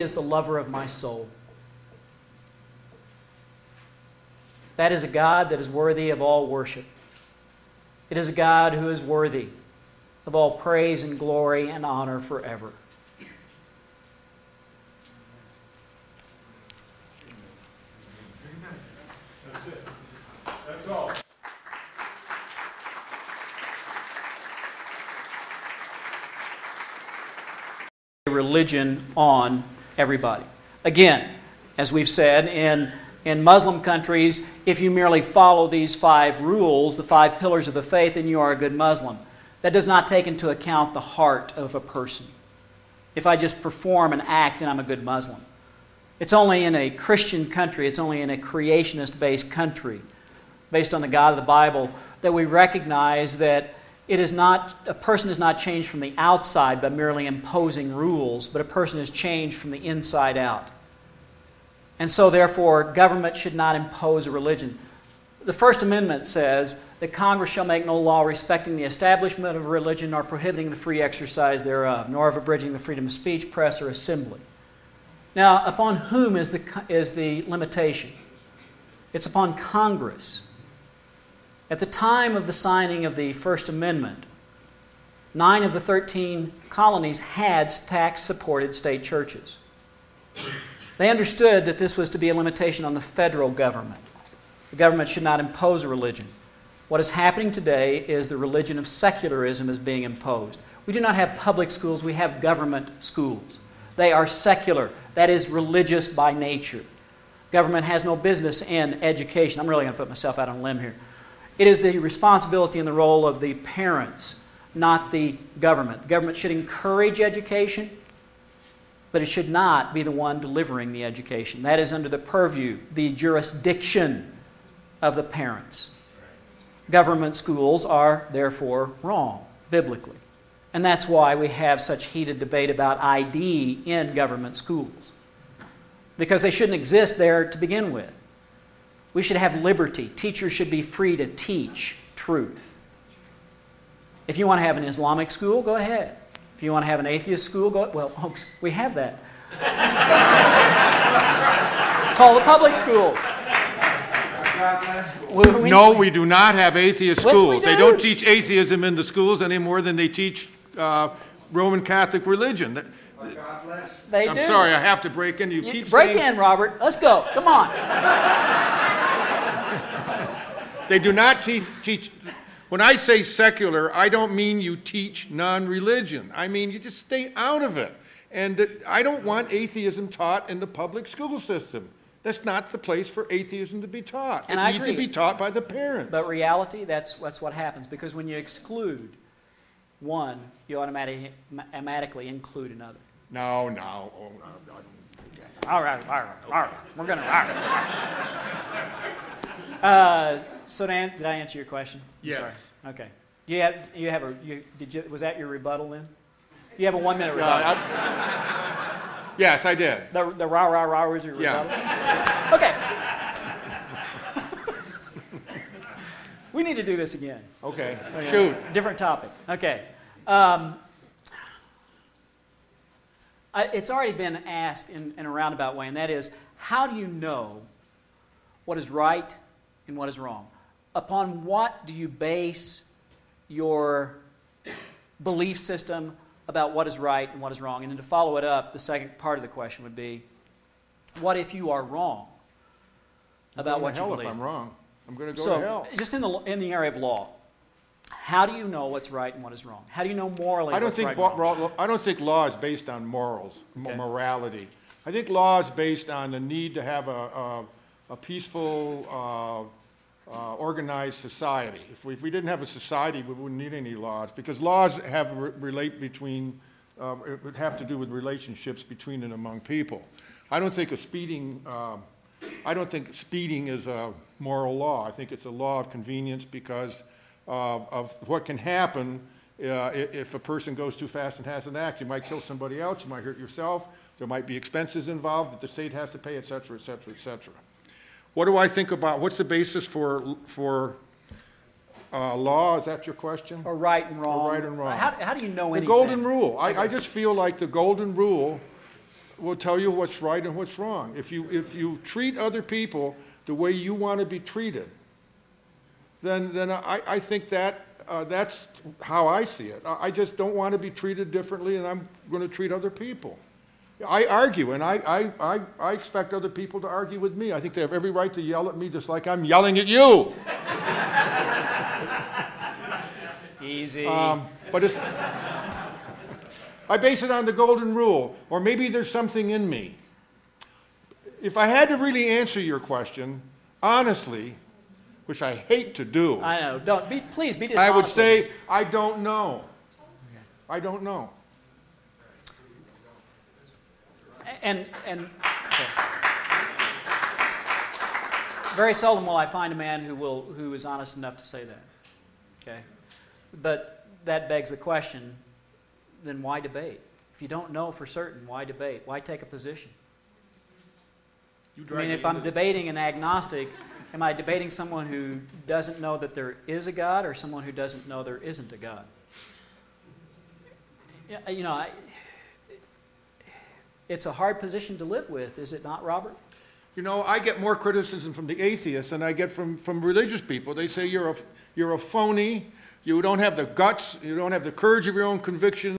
is the lover of my soul. That is a God that is worthy of all worship. It is a God who is worthy of all praise and glory and honor forever. That's it. That's all. Religion on everybody. Again, as we've said, in Muslim countries, if you merely follow these 5 rules, the 5 pillars of the faith, then you are a good Muslim. That does not take into account the heart of a person. If I just perform an act, then I'm a good Muslim. It's only in a Christian country, it's only in a creationist-based country, based on the God of the Bible, that we recognize that a person is not changed from the outside by merely imposing rules, but a person is changed from the inside out. And so, therefore, government should not impose a religion. The First Amendment says that Congress shall make no law respecting the establishment of a religion nor prohibiting the free exercise thereof, nor of abridging the freedom of speech, press, or assembly. Now, upon whom is the limitation? It's upon Congress. At the time of the signing of the First Amendment, 9 of the 13 colonies had tax-supported state churches. They understood that this was to be a limitation on the federal government. The government should not impose a religion. What is happening today is the religion of secularism is being imposed. We do not have public schools, we have government schools. They are secular, that is religious by nature. Government has no business in education. I'm really going to put myself out on a limb here. It is the responsibility and the role of the parents, not the government. The government should encourage education, but it should not be the one delivering the education. That is under the purview, the jurisdiction of the parents. Government schools are therefore wrong, biblically. And that's why we have such heated debate about ID in government schools. Because they shouldn't exist there to begin with. We should have liberty. Teachers should be free to teach truth. If you want to have an Islamic school, go ahead. If you want to have an atheist school, well, we have that. It's called a public school. No, we do not have atheist schools. Yes, we do. They don't teach atheism in the schools any more than they teach Roman Catholic religion. They do. I'm sorry, I have to break in. You keep break saying, in, Robert. Let's go. Come on. They do not teach. When I say secular, I don't mean you teach non-religion. I mean you just stay out of it. And I don't want atheism taught in the public school system. That's not the place for atheism to be taught. And it needs to be taught by the parents. But reality, that's what happens. Because when you exclude one, you automatically include another. No. Oh, no. All right. We're going to. So did I answer your question? Yes. Sorry. Okay. Was that your rebuttal then? You have a 1-minute rebuttal. Yes, I did. The rah was your rebuttal? Yeah. Okay. We need to do this again. Okay. Shoot. Different topic. Okay. It's already been asked in a roundabout way, and that is, how do you know what is right and what is wrong? Upon what do you base your belief system about what is right and what is wrong? And then to follow it up, the second part of the question would be, what if you are wrong about what you believe? If I'm wrong, I'm going to go to hell. Just in the area of law, how do you know what's right and what is wrong? How do you know morally what's right and wrong? I don't think law is based on morals, morality. I think law is based on the need to have a peaceful, organized society. If we didn't have a society, we wouldn't need any laws, because laws would have to do with relationships between and among people. I don't think speeding is a moral law. I think it's a law of convenience because of what can happen if a person goes too fast and has an accident. You might kill somebody else, you might hurt yourself, there might be expenses involved that the state has to pay, et cetera, et cetera, et cetera. What do I think about, what's the basis for law? Is that your question? Or right and wrong. Or right and wrong. How do you know anything? The golden rule. I just feel like the golden rule will tell you what's right and what's wrong. If you treat other people the way you want to be treated, then I think that's how I see it. I just don't want to be treated differently, and I'm going to treat other people. I argue, and I expect other people to argue with me. I think they have every right to yell at me just like I'm yelling at you. Easy. But it's, I base it on the golden rule, or maybe there's something in me. If I had to really answer your question, honestly, which I hate to do, I know. Please be dishonest. I would say, I don't know. I don't know. And okay. Very seldom will I find a man who is honest enough to say that. Okay, but that begs the question: then why debate? If you don't know for certain, why debate? Why take a position? I mean, if I'm debating an agnostic, am I debating someone who doesn't know that there is a God, or someone who doesn't know there isn't a God? You know, it's a hard position to live with, is it not, Robert? You know, I get more criticism from the atheists than I get from religious people. They say you're a phony, you don't have the guts, you don't have the courage of your own conviction.